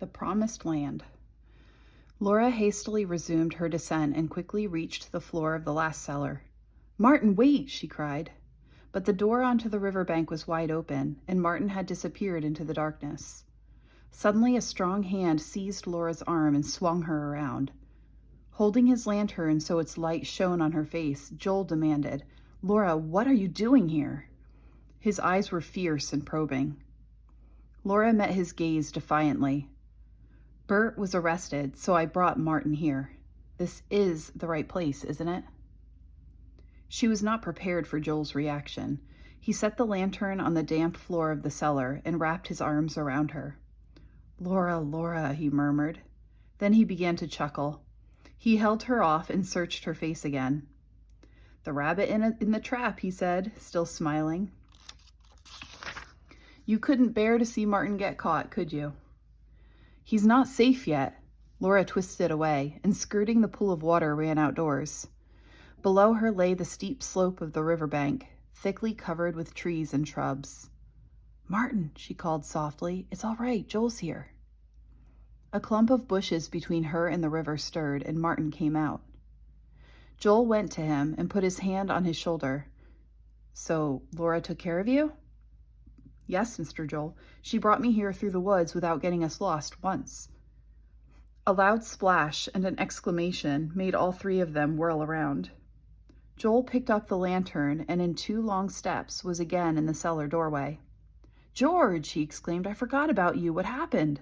The promised land. Laura hastily resumed her descent and quickly reached the floor of the last cellar. "Martin, wait!" she cried. But the door onto the riverbank was wide open, and Martin had disappeared into the darkness. Suddenly, a strong hand seized Laura's arm and swung her around. Holding his lantern so its light shone on her face, Joel demanded, "Laura, what are you doing here?" His eyes were fierce and probing. Laura met his gaze defiantly. "Bert was arrested, so I brought Martin here. This is the right place, isn't it?" She was not prepared for Joel's reaction. He set the lantern on the damp floor of the cellar and wrapped his arms around her. "Laura, Laura," he murmured. Then he began to chuckle. He held her off and searched her face again. "The rabbit in the trap," he said, still smiling. "You couldn't bear to see Martin get caught, could you?" "He's not safe yet." Laura twisted away, and skirting the pool of water ran outdoors. Below her lay the steep slope of the riverbank, thickly covered with trees and shrubs. "Martin," she called softly, "it's all right, Joel's here." A clump of bushes between her and the river stirred, and Martin came out. Joel went to him and put his hand on his shoulder. "So, Laura took care of you?" "Yes, Mr. Joel. She brought me here through the woods without getting us lost once." A loud splash and an exclamation made all three of them whirl around. Joel picked up the lantern and in 2 long steps was again in the cellar doorway. "George!" he exclaimed. "I forgot about you. What happened?"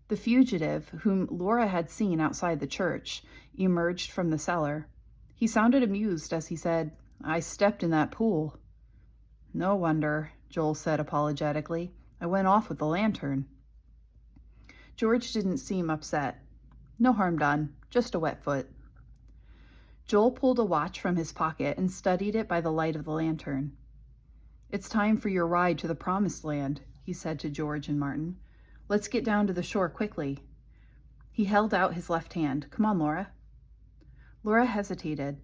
The fugitive, whom Laura had seen outside the church, emerged from the cellar. He sounded amused as he said, "I stepped in that pool." "No wonder," Joel said apologetically. "I went off with the lantern." George didn't seem upset. "No harm done, just a wet foot." Joel pulled a watch from his pocket and studied it by the light of the lantern. "It's time for your ride to the promised land," he said to George and Martin. "Let's get down to the shore quickly." He held out his left hand. "Come on, Laura." Laura hesitated.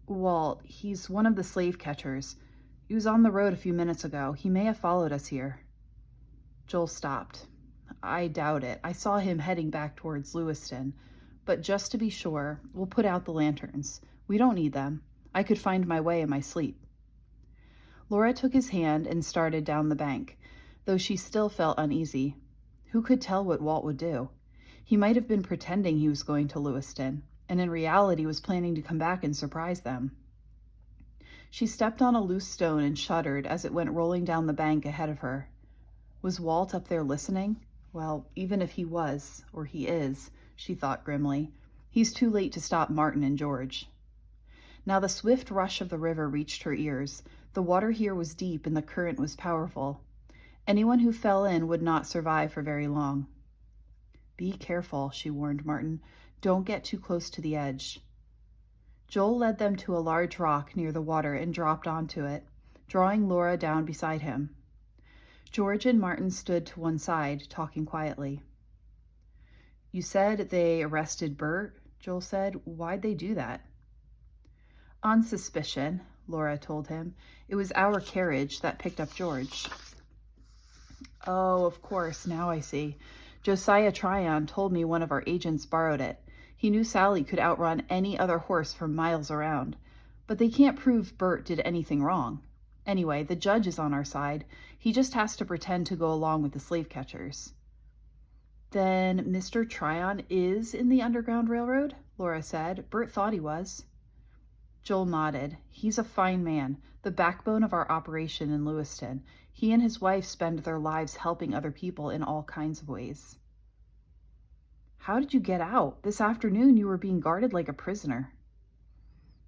"Well, he's one of the slave catchers. He was on the road a few minutes ago. He may have followed us here." Joel stopped. "I doubt it. I saw him heading back towards Lewiston. But just to be sure, we'll put out the lanterns. We don't need them. I could find my way in my sleep." Laura took his hand and started down the bank, though she still felt uneasy. Who could tell what Walt would do? He might have been pretending he was going to Lewiston, and in reality was planning to come back and surprise them. She stepped on a loose stone and shuddered as it went rolling down the bank ahead of her. Was Walt up there listening? Well, even if he was, or he is, she thought grimly, he's too late to stop Martin and George. Now the swift rush of the river reached her ears. The water here was deep and the current was powerful. Anyone who fell in would not survive for very long. "Be careful," she warned Martin. "Don't get too close to the edge." Joel led them to a large rock near the water and dropped onto it, drawing Laura down beside him. George and Martin stood to one side, talking quietly. "You said they arrested Bert," Joel said. "Why'd they do that?" "On suspicion," Laura told him. "It was our carriage that picked up George." "Oh, of course, now I see. Josiah Tryon told me one of our agents borrowed it. He knew Sally could outrun any other horse for miles around. But they can't prove Bert did anything wrong. Anyway, the judge is on our side. He just has to pretend to go along with the slave catchers." "Then Mr. Tryon is in the Underground Railroad?" Laura said. "Bert thought he was." Joel nodded. "He's a fine man, the backbone of our operation in Lewiston. He and his wife spend their lives helping other people in all kinds of ways." "How did you get out? This afternoon you were being guarded like a prisoner."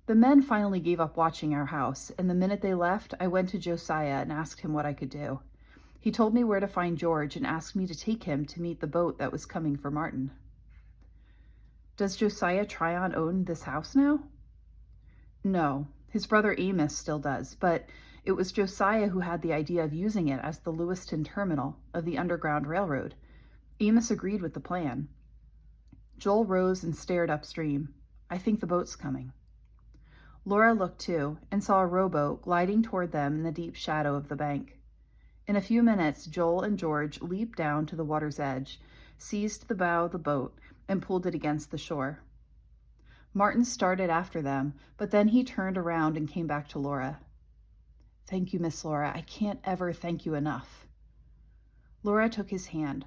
"The men finally gave up watching our house, and the minute they left, I went to Josiah and asked him what I could do. He told me where to find George and asked me to take him to meet the boat that was coming for Martin." "Does Josiah Tryon own this house now?" "No, his brother Amos still does, but it was Josiah who had the idea of using it as the Lewiston terminal of the Underground Railroad. Amos agreed with the plan." Joel rose and stared upstream. "I think the boat's coming." Laura looked too and saw a rowboat gliding toward them in the deep shadow of the bank. In a few minutes, Joel and George leaped down to the water's edge, seized the bow of the boat, and pulled it against the shore. Martin started after them, but then he turned around and came back to Laura. "Thank you, Miss Laura. I can't ever thank you enough." Laura took his hand.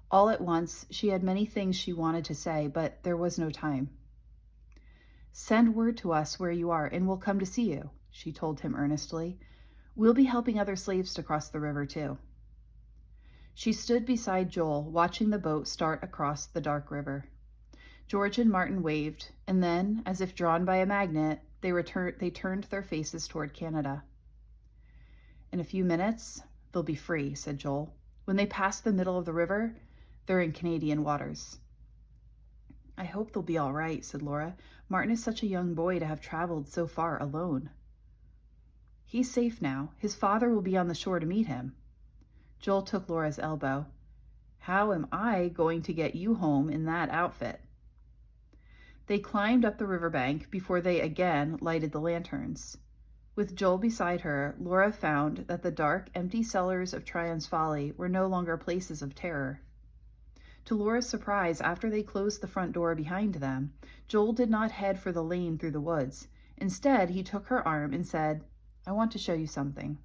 All at once, she had many things she wanted to say, but there was no time. "Send word to us where you are, and we'll come to see you," she told him earnestly. "We'll be helping other slaves to cross the river, too." She stood beside Joel, watching the boat start across the dark river. George and Martin waved, and then, as if drawn by a magnet, they turned their faces toward Canada. "In a few minutes, they'll be free," said Joel. "When they pass the middle of the river, they're in Canadian waters." "I hope they'll be all right," said Laura. "Martin is such a young boy to have traveled so far alone." "He's safe now. His father will be on the shore to meet him." Joel took Laura's elbow. "How am I going to get you home in that outfit?" They climbed up the riverbank before they again lighted the lanterns. With Joel beside her, Laura found that the dark, empty cellars of Tryon's Folly were no longer places of terror. To Laura's surprise, after they closed the front door behind them, Joel did not head for the lane through the woods. Instead, he took her arm and said, "I want to show you something."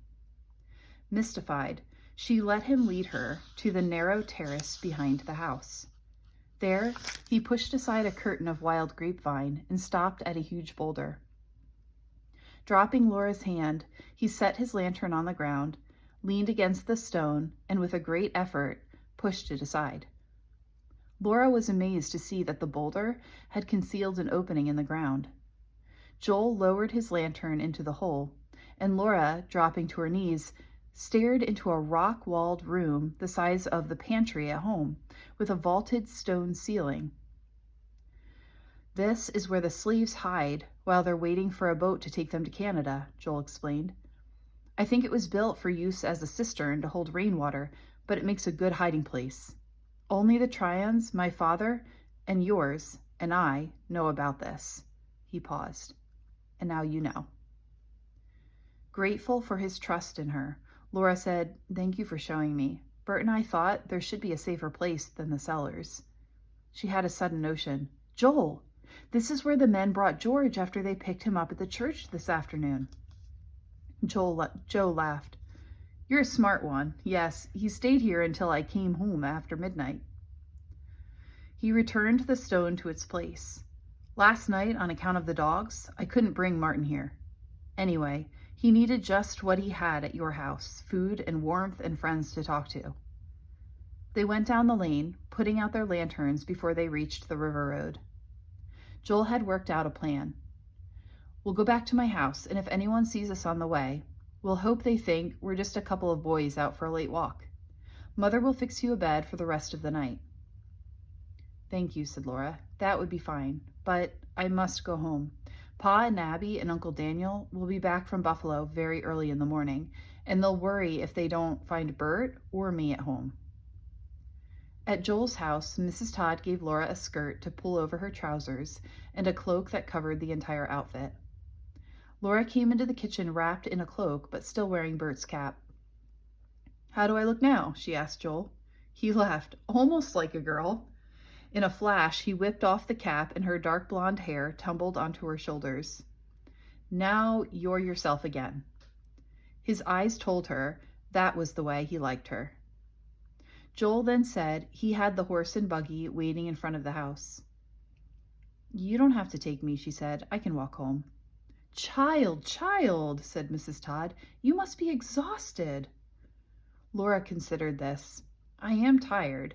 Mystified, she let him lead her to the narrow terrace behind the house. There, he pushed aside a curtain of wild grapevine and stopped at a huge boulder. Dropping Laura's hand, he set his lantern on the ground, leaned against the stone, and with a great effort, pushed it aside. Laura was amazed to see that the boulder had concealed an opening in the ground. Joel lowered his lantern into the hole, and Laura, dropping to her knees, stared into a rock-walled room the size of the pantry at home, with a vaulted stone ceiling. "This is where the slaves hide while they're waiting for a boat to take them to Canada," Joel explained. "I think it was built for use as a cistern to hold rainwater, but it makes a good hiding place. Only the Tryons, my father, and yours, and I know about this." He paused. "And now you know." Grateful for his trust in her, Laura said, "Thank you for showing me. Bert and I thought there should be a safer place than the cellars." She had a sudden notion. "Joel, this is where the men brought George after they picked him up at the church this afternoon." Joe laughed. "You're a smart one. Yes, he stayed here until I came home after midnight." He returned the stone to its place. "Last night, on account of the dogs, I couldn't bring Martin here. Anyway, he needed just what he had at your house, food and warmth and friends to talk to." They went down the lane, putting out their lanterns before they reached the river road. Joel had worked out a plan. "We'll go back to my house, and if anyone sees us on the way, we'll hope they think we're just a couple of boys out for a late walk. Mother will fix you a bed for the rest of the night." "Thank you," said Laura. "That would be fine, but I must go home. Pa and Abby and Uncle Daniel will be back from Buffalo very early in the morning, and they'll worry if they don't find Bert or me at home." At Joel's house, Mrs. Todd gave Laura a skirt to pull over her trousers and a cloak that covered the entire outfit. Laura came into the kitchen wrapped in a cloak, but still wearing Bert's cap. "How do I look now?" she asked Joel. He laughed, "Almost like a girl." In a flash, he whipped off the cap and her dark blonde hair tumbled onto her shoulders. "Now you're yourself again." His eyes told her that was the way he liked her. Joel then said he had the horse and buggy waiting in front of the house. "You don't have to take me," she said. "I can walk home." Child, said Mrs. Todd. "You must be exhausted." Laura considered this. "I am tired."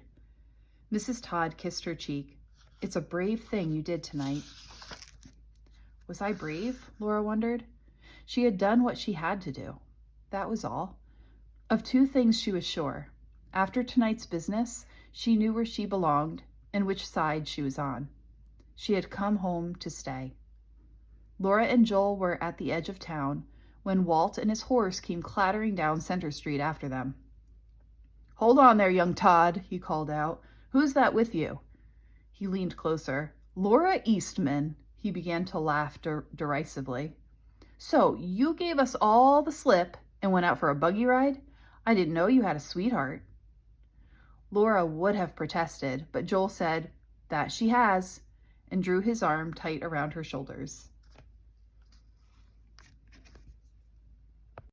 Mrs. Todd kissed her cheek. "It's a brave thing you did tonight." Was I brave? Laura wondered. She had done what she had to do. That was all. Of two things she was sure. After tonight's business, she knew where she belonged and which side she was on. She had come home to stay. Laura and Joel were at the edge of town when Walt and his horse came clattering down Center Street after them. "Hold on there, young Todd," he called out. "Who's that with you?" He leaned closer. "Laura Eastman." He began to laugh derisively. "So you gave us all the slip and went out for a buggy ride? I didn't know you had a sweetheart. Laura would have protested, but Joel said, "That she has," and drew his arm tight around her shoulders.